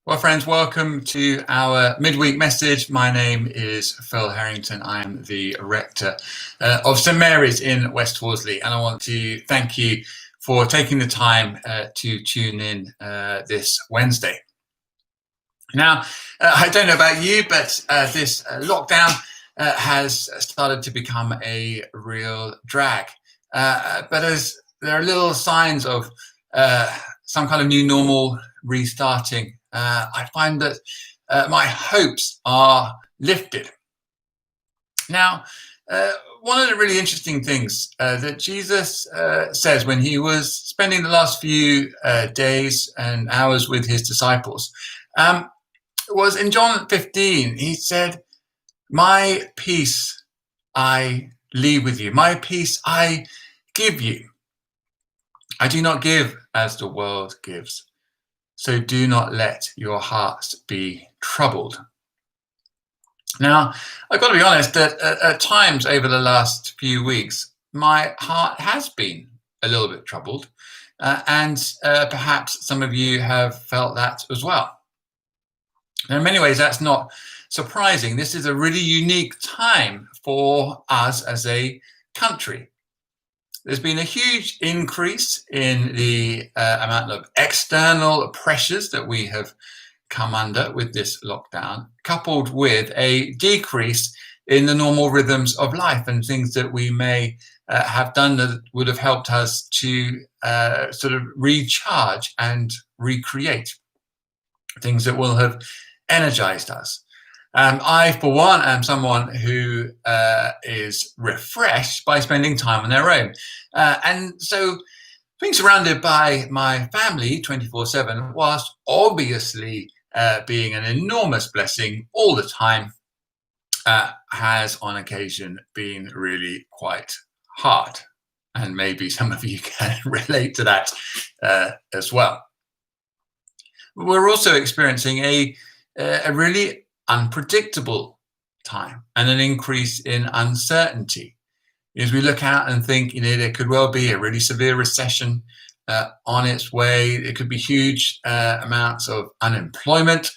Well, friends, welcome to our midweek message. My name is Phil Harrington. I am the rector of St Mary's in West Horsley, and I want to thank you for taking the time to tune in this Wednesday. Now, I don't know about you, but this lockdown has started to become a real drag. But as there are little signs of some kind of new normal restarting, I find that my hopes are lifted. Now, one of the really interesting things that Jesus says when he was spending the last few days and hours with his disciples was in John 15. He said, "My peace I leave with you. My peace I give you. I do not give as the world gives. So do not let your hearts be troubled." Now, I've got to be honest that at times over the last few weeks, my heart has been a little bit troubled. And perhaps some of you have felt that as well. Now, in many ways, that's not surprising. This is a really unique time for us as a country. There's been a huge increase in the amount of external pressures that we have come under with this lockdown, coupled with a decrease in the normal rhythms of life and things that we may have done that would have helped us to sort of recharge and recreate, things that will have energized us. I, for one, am someone who is refreshed by spending time on their own. And so being surrounded by my family 24/7, whilst obviously being an enormous blessing all the time, has on occasion been really quite hard. And maybe some of you can relate to that as well. We're also experiencing a really unpredictable time and an increase in uncertainty. As we look out and think, there could well be a really severe recession on its way. It could be huge amounts of unemployment.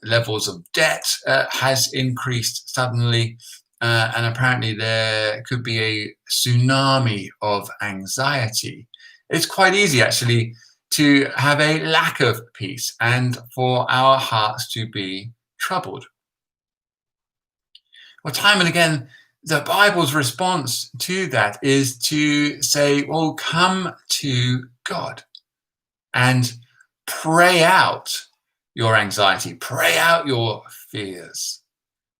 Levels of debt has increased suddenly. And apparently there could be a tsunami of anxiety. It's quite easy, actually, to have a lack of peace and for our hearts to be troubled. Well, time and again, the Bible's response to that is to say, well, come to God and pray out your anxiety, pray out your fears,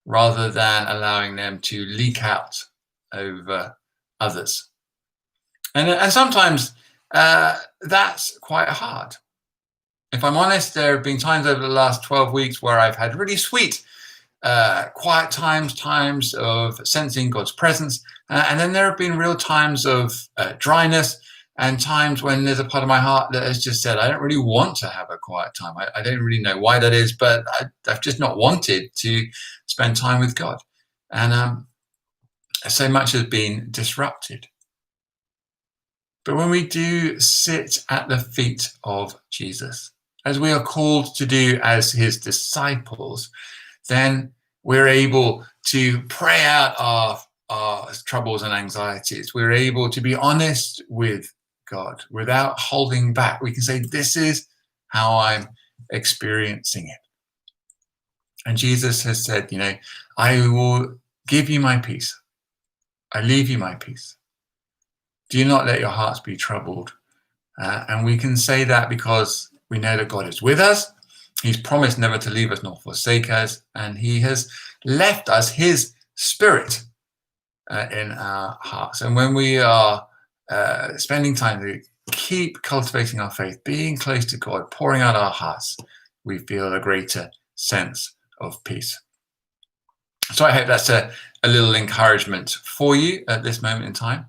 rather than allowing them to leak out over others. And sometimes that's quite hard. If I'm honest, there have been times over the last 12 weeks where I've had really sweet, quiet times of sensing God's presence. And then there have been real times of dryness and times when there's a part of my heart that has just said, I don't really want to have a quiet time. I don't really know why that is, but I've just not wanted to spend time with God. And so much has been disrupted. But when we do sit at the feet of Jesus, as we are called to do as his disciples, then we're able to pray out our troubles and anxieties. We're able to be honest with God without holding back. We can say, this is how I'm experiencing it. And Jesus has said, I will give you my peace. I leave you my peace. Do not let your hearts be troubled. And we can say that because we know that God is with us. He's promised never to leave us nor forsake us. And he has left us his spirit in our hearts. And when we are spending time to keep cultivating our faith, being close to God, pouring out our hearts, we feel a greater sense of peace. So I hope that's a little encouragement for you at this moment in time.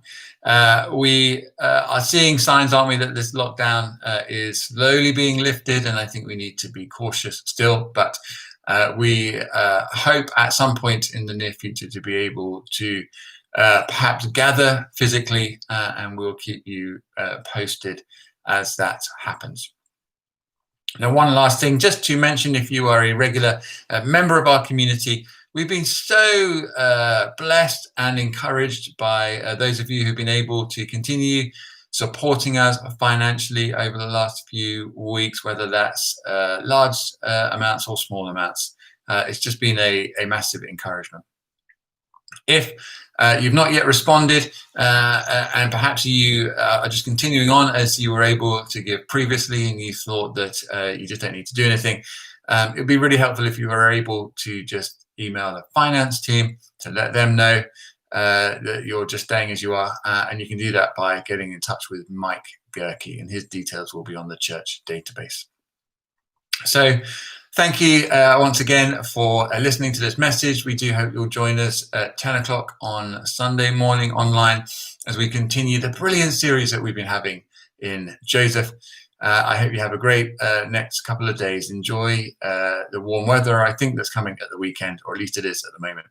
We are seeing signs, aren't we, that this lockdown is slowly being lifted, and I think we need to be cautious still, but we hope at some point in the near future to be able to perhaps gather physically, and we'll keep you posted as that happens. Now, one last thing, just to mention, if you are a regular member of our community, we've been so blessed and encouraged by those of you who've been able to continue supporting us financially over the last few weeks, whether that's large amounts or small amounts. It's just been a massive encouragement. If you've not yet responded, and perhaps you are just continuing on as you were able to give previously, and you thought that you just don't need to do anything, it would be really helpful if you were able to just email the finance team to let them know that you're just staying as you are, and you can do that by getting in touch with Mike Gerke, and his details will be on the church database. So thank you once again for listening to this message. We do hope you'll join us at 10 o'clock on Sunday morning online as we continue the brilliant series that we've been having in Joseph. I hope you have a great next couple of days. Enjoy the warm weather, I think, that's coming at the weekend, or at least it is at the moment.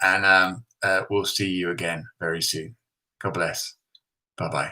And we'll see you again very soon. God bless. Bye-bye.